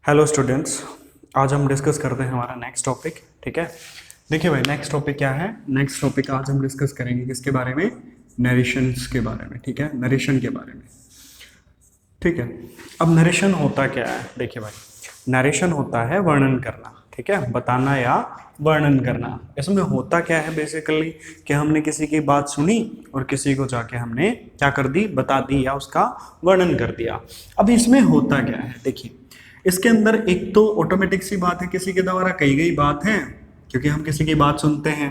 Hello students, आज हम discuss करते हैं हमारा नेक्स्ट टॉपिक। ठीक है, देखिए भाई, नेक्स्ट टॉपिक क्या है। नेक्स्ट टॉपिक आज हम डिस्कस करेंगे किसके बारे में, नरेशंस के बारे में। ठीक है, नरेशन के बारे में। ठीक है, अब नरेशन होता क्या है, देखिए भाई, नरेशन होता है वर्णन करना। ठीक है, बताना या वर्णन करना। इसमें होता क्या है बेसिकली कि हमने किसी की बात सुनी और किसी को जाके हमने क्या कर दी, बता दी या उसका वर्णन कर दिया। अब इसमें होता क्या है, देखिए, इसके अंदर एक तो ऑटोमेटिक सी बात है, किसी के द्वारा कही गई बात है, क्योंकि हम किसी की बात सुनते हैं,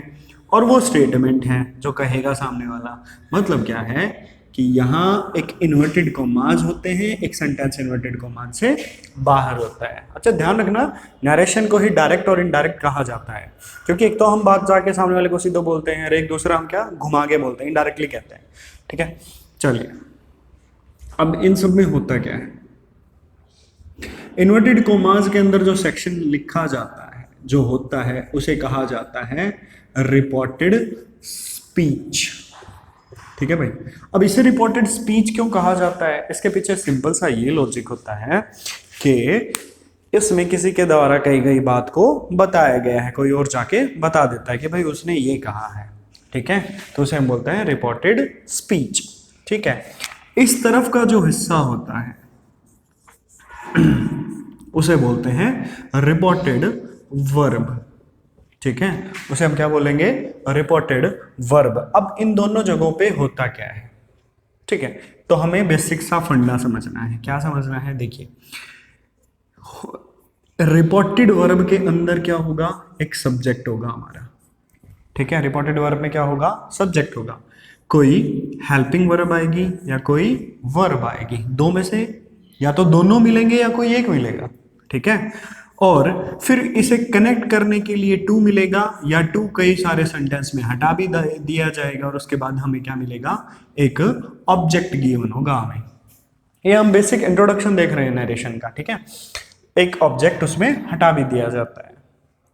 और वो स्टेटमेंट है जो कहेगा सामने वाला। मतलब क्या है कि यहाँ एक इन्वर्टेड कॉमाज होते हैं, एक सेंटेंस इन्वर्टेड कॉमाज से बाहर होता है। अच्छा ध्यान रखना, नरेशन को ही डायरेक्ट और इनडायरेक्ट कहा जाता है, क्योंकि एक तो हम बात जाके सामने वाले को सीधे बोलते हैं और एक दूसरा हम क्या घुमा के बोलते हैं, इनडायरेक्टली कहते हैं। ठीक है, चलिए, अब इन सब में होता क्या है, इन्वर्टेड कॉमास के अंदर जो सेक्शन लिखा जाता है, जो होता है, उसे कहा जाता है रिपोर्टेड स्पीच। ठीक है भाई, अब इसे रिपोर्टेड स्पीच क्यों कहा जाता है, इसके पीछे सिंपल सा ये लॉजिक होता है कि इसमें किसी के द्वारा कही गई बात को बताया गया है, कोई और जाके बता देता है कि भाई उसने ये कहा है। ठीक है, तो उसे हम बोलते हैं रिपोर्टेड स्पीच। ठीक है, इस तरफ का जो हिस्सा होता है उसे बोलते हैं रिपोर्टेड वर्ब। ठीक है, उसे हम क्या बोलेंगे, रिपोर्टेड वर्ब। अब इन दोनों जगहों पे होता क्या है, ठीक है, तो हमें बेसिक सा फंडा समझना है। क्या समझना है, देखिए, रिपोर्टेड वर्ब के अंदर क्या होगा, एक सब्जेक्ट होगा हमारा। ठीक है, रिपोर्टेड वर्ब में क्या होगा, सब्जेक्ट होगा, कोई हेल्पिंग वर्ब आएगी या कोई वर्ब आएगी, दो में से या तो दोनों मिलेंगे या कोई एक मिलेगा। ठीक है, और फिर इसे कनेक्ट करने के लिए टू मिलेगा, या टू कई सारे सेंटेंस में हटा भी दिया जाएगा, और उसके बाद हमें क्या मिलेगा, एक ऑब्जेक्ट गिवन होगा हमें। ये हम बेसिक इंट्रोडक्शन देख रहे हैं नरेशन का। ठीक है, एक ऑब्जेक्ट उसमें हटा भी दिया जाता है।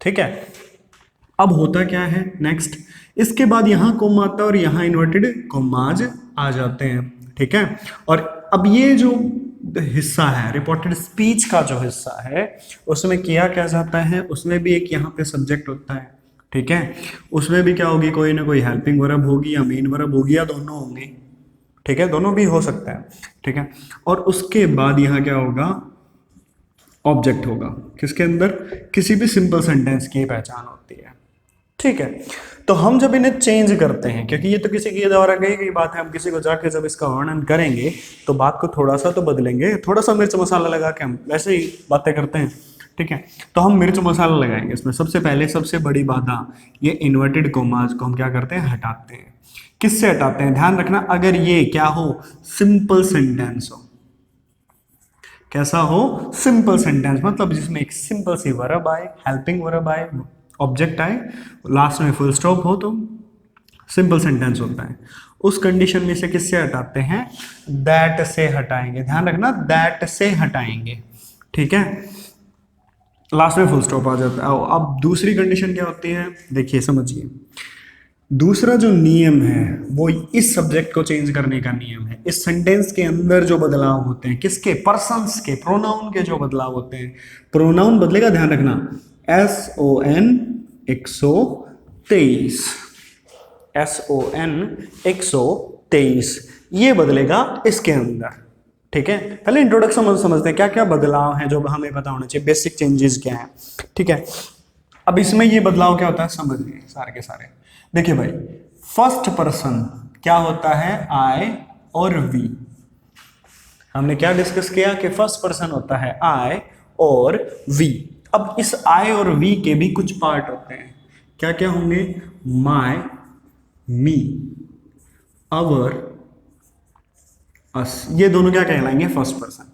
ठीक है, अब होता क्या है नेक्स्ट, इसके बाद यहां कोमा आता है और यहां इन्वर्टेड कोमाज आ जाते हैं। ठीक है, और अब ये जो हिस्सा है रिपोर्टेड स्पीच का, जो हिस्सा है, उसमें किया क्या जाता है, उसमें भी एक यहाँ पे सब्जेक्ट होता है। ठीक है, उसमें भी क्या होगी, कोई ना कोई हेल्पिंग वर्ब होगी या मेन वर्ब होगी या दोनों होंगे। ठीक है, दोनों भी हो सकता है। ठीक है, और उसके बाद यहाँ क्या होगा, ऑब्जेक्ट होगा, किसके अंदर, किसी भी सिंपल सेंटेंस की पहचान होती है। ठीक है, तो हम जब इन्हें चेंज करते हैं, क्योंकि ये तो किसी के द्वारा कही गई बात है, हम किसी को जाके जब इसका वर्णन करेंगे तो बात को थोड़ा सा तो बदलेंगे, थोड़ा सा मिर्च मसाला लगा के हम वैसे ही बातें करते हैं। ठीक है, तो हम मिर्च मसाला लगाएंगे इसमें। सबसे पहले सबसे बड़ी बाधा, ये इन्वर्टेड कोमास को हम क्या करते हैं, हटाते हैं। किससे हटाते हैं, ध्यान रखना, अगर ये क्या हो, सिंपल सेंटेंस हो। कैसा हो, सिंपल सेंटेंस, मतलब जिसमें एक सिंपल सी वर्ब आए, हेल्पिंग वर्ब आए, ऑब्जेक्ट आए, लास्ट में फुल स्टॉप हो, तो सिंपल सेंटेंस होता है। उस कंडीशन में से किससे हटाते हैं, दैट से हटाएंगे। ध्यान रखना, दैट से हटाएंगे। ठीक है, लास्ट में फुल स्टॉप आ जाता है। अब दूसरी कंडीशन क्या होती है, देखिए समझिए, दूसरा जो नियम है वो इस सब्जेक्ट को चेंज करने का नियम है। इस सेंटेंस के अंदर जो बदलाव होते हैं, किसके, पर्सन्स के, प्रोनाउन के जो बदलाव होते हैं, प्रोनाउन बदलेगा, ध्यान रखना, SON 123, SON 123, ये बदलेगा इसके अंदर। ठीक है, पहले इंट्रोडक्शन समझते हैं क्या क्या बदलाव हैं जो हमें पता होना चाहिए, बेसिक चेंजेस क्या हैं। ठीक है, अब इसमें ये बदलाव क्या होता है, समझिए सारे के सारे। देखिए भाई, फर्स्ट पर्सन क्या होता है, I और V। हमने क्या डिस्कस किया कि फर्स्ट पर्सन होता है I और V। अब इस I और V के भी कुछ पार्ट होते हैं, क्या क्या होंगे, my, me, our, us, ये दोनों क्या कहलाएंगे, फर्स्ट पर्सन।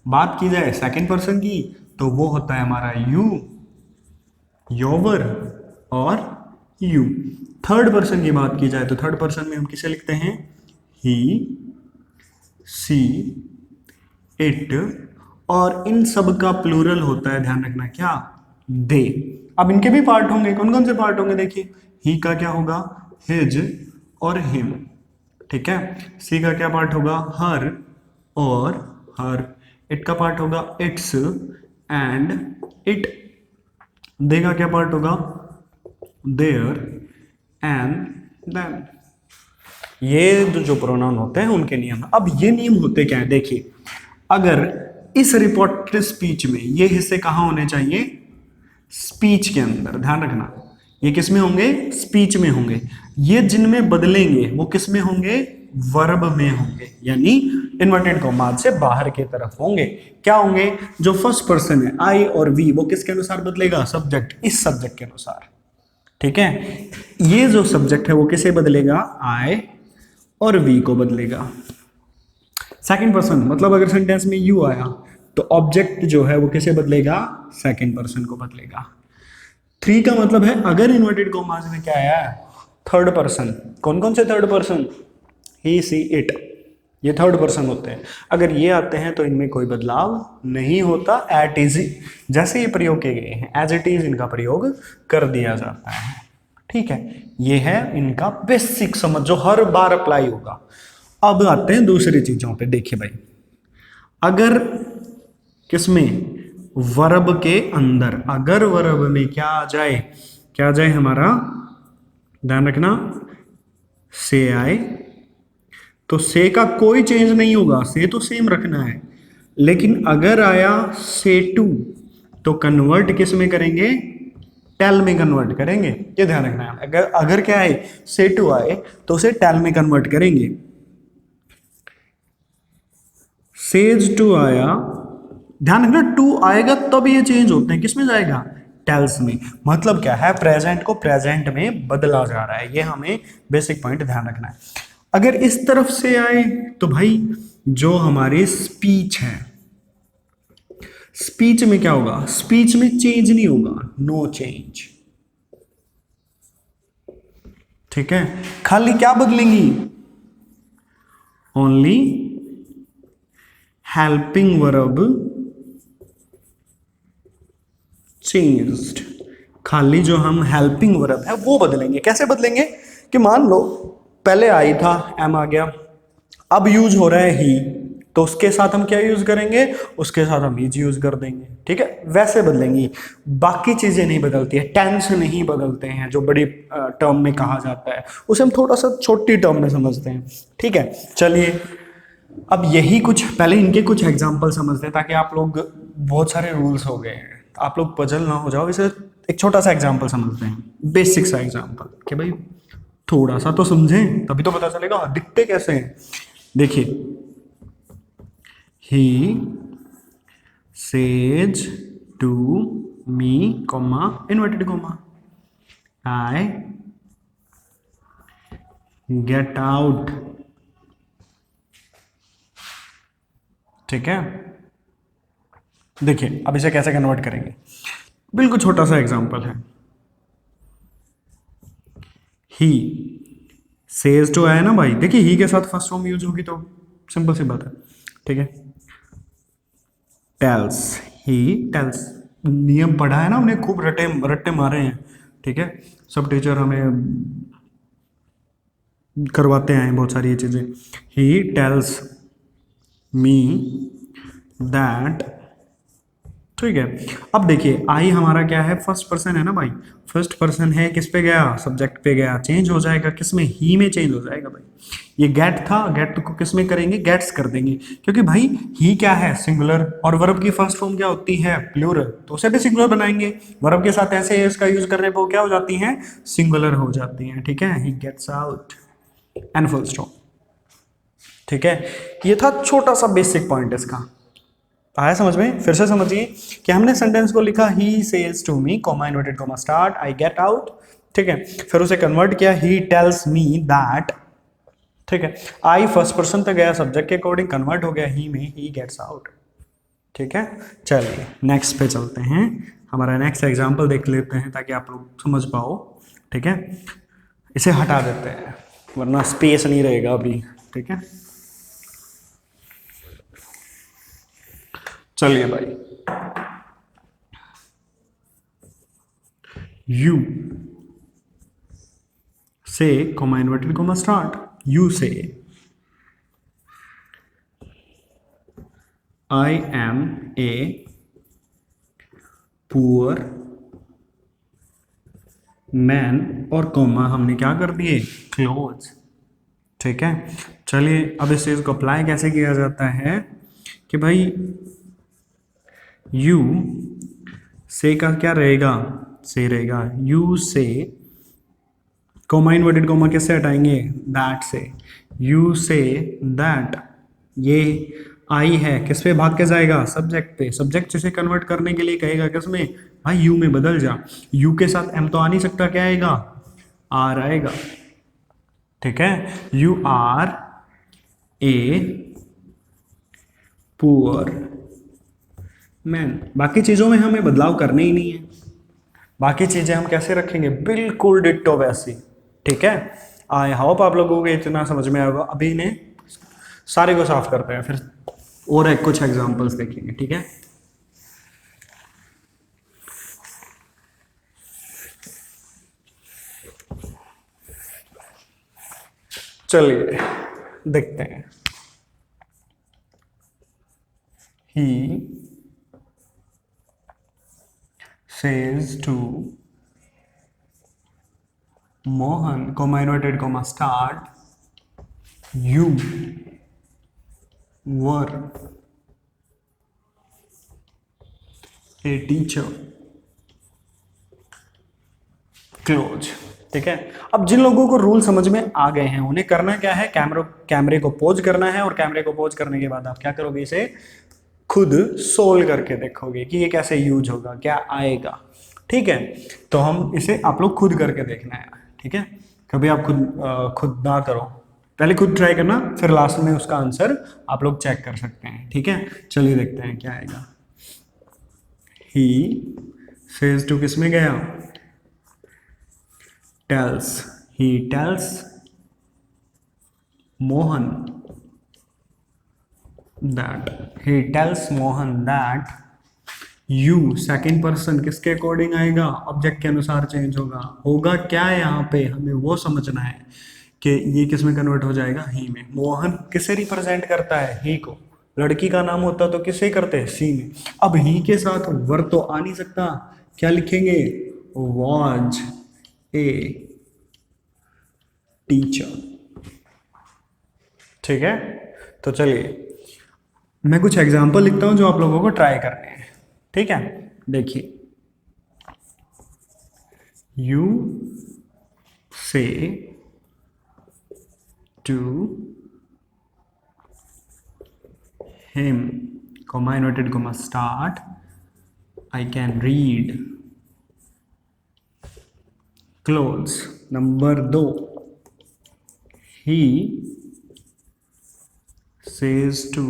बात की जाए सेकंड पर्सन की, तो वो होता है हमारा you, योवर और यू। थर्ड पर्सन की बात की जाए तो थर्ड पर्सन में हम किसे लिखते हैं, ही, सी, इट, और इन सब का प्लूरल होता है, ध्यान रखना, क्या, दे। अब इनके भी पार्ट होंगे, कौन कौन से पार्ट होंगे, देखिए, ही का क्या होगा, हिज और हिम। ठीक है, सी का क्या पार्ट होगा, हर और हर। इट का पार्ट होगा इट्स, एंड इट, देगा क्या पार्ट होगा, देयर एंड देन। ये जो प्रोनाउन होते हैं उनके नियम। अब ये नियम होते क्या है, देखिए, अगर इस रिपोर्टेड स्पीच में ये हिस्से कहां होने चाहिए, स्पीच के अंदर, ध्यान रखना, ये किस में होंगे, स्पीच में होंगे। ये जिनमें बदलेंगे वो किस में होंगे, वर्ब में होंगे, यानी इन्वर्टेड कॉमास से बाहर की तरफ होंगे। क्या होंगे, जो फर्स्ट पर्सन है आई और वी, वो किसके अनुसार बदलेगा, सब्जेक्ट, इस सब्जेक्ट के अनुसार। ठीक है, ये जो सब्जेक्ट है वो किसे बदलेगा, आई और वी को बदलेगा। सेकंड पर्सन, मतलब अगर सेंटेंस में यू आया तो ऑब्जेक्ट जो है वो किसे बदलेगा, सेकंड पर्सन को बदलेगा। थ्री का मतलब है अगर इन्वर्टेड कॉमास में क्या आया, थर्ड पर्सन। कौन कौन से third person, he see it, ये थर्ड पर्सन होते हैं। अगर ये आते हैं तो इनमें कोई बदलाव नहीं होता, एट इज, जैसे ये प्रयोग किए गए हैं एज इट इज इनका प्रयोग कर दिया जाता है। ठीक है, ये है इनका बेसिक समझ जो हर बार अप्लाई होगा। अब आते हैं दूसरी चीजों पे। देखिए भाई, अगर किसमें, वर्ब के अंदर, अगर वर्ब में क्या आ जाए, क्या आ जाए हमारा, ध्यान रखना, से आए, तो से का कोई चेंज नहीं होगा, से तो सेम रखना है। लेकिन अगर आया से टू तो कन्वर्ट किस में करेंगे, टेल में कन्वर्ट करेंगे। ये ध्यान रखना है। अगर क्या है, से टू आए तो उसे टेल में कन्वर्ट करेंगे। सेज टू आया, ध्यान रखना, टू आएगा तब ये चेंज होते हैं, किसमें जाएगा, टेल्स में। मतलब क्या है, प्रेजेंट को प्रेजेंट में बदला जा रहा है। ये हमें बेसिक पॉइंट ध्यान रखना है। अगर इस तरफ से आए तो भाई जो हमारी स्पीच है, स्पीच में क्या होगा, स्पीच में चेंज नहीं होगा, नो चेंज। ठीक है, खाली क्या बदलेंगी, ओनली हेल्पिंग वर्ब चेंज्ड। खाली जो हम हेल्पिंग वर्ब है वो बदलेंगे। कैसे बदलेंगे, कि मान लो पहले आई था, एम आ गया, अब यूज हो रहा है ही, तो उसके साथ हम क्या यूज करेंगे, उसके साथ हम इज यूज कर देंगे। ठीक है, वैसे बदलेंगी, बाकी चीजें नहीं बदलती है। टेंस नहीं बदलते हैं, जो बड़ी टर्म में कहा जाता है उसे हम थोड़ा सा छोटी टर्म में समझते हैं। ठीक है, चलिए अब यही कुछ, पहले इनके कुछ एग्जाम्पल समझते हैं ताकि आप लोग, बहुत सारे रूल्स हो गए हैं, आप लोग पजल ना हो जाओ। इसे एक छोटा सा एग्जाम्पल समझते हैं, बेसिक सा एग्जाम्पल, कि भाई थोड़ा सा तो समझें तभी तो पता चलेगा दिखते कैसे हैं। देखिए, he says to me, comma, inverted comma, I get out. ठीक है, देखिए अब इसे कैसे कन्वर्ट करेंगे, बिल्कुल छोटा सा एग्जांपल है। ही सेज टू आया ना भाई, देखिए ही के साथ फर्स्ट फॉर्म यूज होगी तो सिंपल सी बात है। ठीक है, टेल्स, ही टेल्स, नियम पढ़ा है ना हमने, खूब रट्टे रट्टे मारे हैं। ठीक है, सब टीचर हमें करवाते हैं बहुत सारी ये चीजें। He tells me that. ठीक है, अब देखिए आई हमारा क्या है, फर्स्ट पर्सन है ना भाई, फर्स्ट पर्सन है, किस पे गया, सब्जेक्ट पे गया, चेंज हो जाएगा किस में, ही में चेंज हो जाएगा भाई। ये गेट था, गेट को किस में करेंगे, गेट्स कर देंगे, क्योंकि भाई ही क्या है, सिंगुलर, और वर्ब की फर्स्ट फॉर्म क्या होती है, प्लूरल, तो उसे भी सिंगुलर बनाएंगे। वर्ब के साथ ऐसे इसका यूज करने पर क्या हो जाती है, सिंगुलर हो जाती है। ठीक है, he gets out and full stop. ठीक है, ये था छोटा सा बेसिक पॉइंट इसका, आया समझ में। फिर से समझिए कि हमने सेंटेंस को लिखा, he says to me, comma, inverted comma, start, I get out. ठीक है, फिर उसे कन्वर्ट किया, ही टेल्स मी दैट। ठीक है, आई फर्स्ट पर्सन तक गया, सब्जेक्ट के अकॉर्डिंग कन्वर्ट हो गया ही में, ही गेट्स आउट। ठीक है, चलिए नेक्स्ट पे चलते हैं, हमारा नेक्स्ट एग्जाम्पल देख लेते हैं ताकि आप लोग समझ पाओ। ठीक है, इसे हटा देते हैं वरना स्पेस नहीं रहेगा अभी। ठीक है, चलिए भाई, you say, comma, inverted comma, start, you say I am a poor man और कॉमा हमने क्या कर दिए, क्लोज। ठीक है, चलिए अब इस चीज को अप्लाई कैसे किया जाता है कि भाई यू से का क्या रहेगा, से रहेगा, you say comma inverted comma किससे हटाएंगे, दैट से, यू से दैट, ये आई है किस पे भाग के जाएगा, सब्जेक्ट पे, सब्जेक्ट से कन्वर्ट करने के लिए कहेगा किसमें, भाई यू में बदल जा, यू के साथ एम तो आ नहीं सकता, क्या आएगा, आर आएगा। ठीक है, you are a poor man. बाकी चीजों में हमें बदलाव करने ही नहीं है, बाकी चीजें हम कैसे रखेंगे, बिल्कुल डिट्टो वैसी। ठीक है, आई होप आप लोगों को इतना समझ में आएगा। अभी इन्हें सारे को साफ करते हैं, फिर और एक कुछ एग्जांपल्स देखेंगे। ठीक है, चलिए देखते हैं। ही says to Mohan, comma inverted comma start, you were a teacher, close। ठीक है, अब जिन लोगों को रूल समझ में आ गए हैं उन्हें करना क्या है, कैमरे को पॉज करना है, और कैमरे को पॉज करने के बाद आप क्या करोगे, इसे खुद सोल्व करके देखोगे कि ये कैसे यूज होगा, क्या आएगा। ठीक है, तो हम इसे आप लोग खुद करके देखना है। ठीक है, कभी आप खुद ना करो, पहले खुद ट्राई करना, फिर लास्ट में उसका आंसर आप लोग चेक कर सकते हैं। ठीक है, चलिए देखते हैं क्या आएगा। ही सेज टू किस में गया, tells, he tells Mohan that, he tells Mohan that you, second person किसके अकॉर्डिंग आएगा, ऑब्जेक्ट के अनुसार चेंज होगा। होगा क्या है यहाँ पे, हमें वो समझना है कि ये किस में कन्वर्ट हो जाएगा, ही में। मोहन किसे रिप्रेजेंट करता है, ही को। लड़की का नाम होता तो किसे करते हैं, सी में। अब ही के साथ वर तो आ नहीं सकता, क्या लिखेंगे, वॉज ए टीचर। ठीक है, तो चलिए मैं कुछ एग्जाम्पल लिखता हूं जो आप लोगों को ट्राई करने हैं। ठीक है, देखिए, you say to him, comma inverted comma start, I can read, close. Number 2, he says to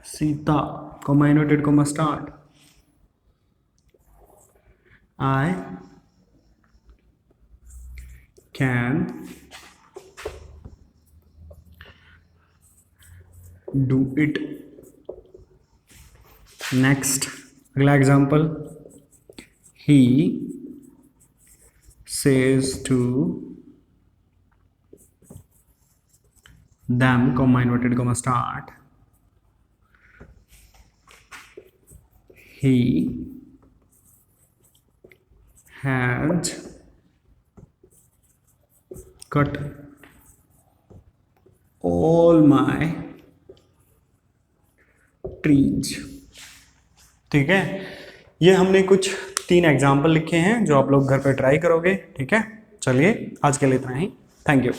Sita, comma inverted comma start, I can do it। Next, अगला example, he says to them, comma inverted comma start, he has cut all my trees। ठीक है, ये हमने कुछ 3 example लिखे हैं जो आप लोग घर पे ट्राई करोगे। ठीक है, चलिए आज के लिए इतना ही, थैंक यू।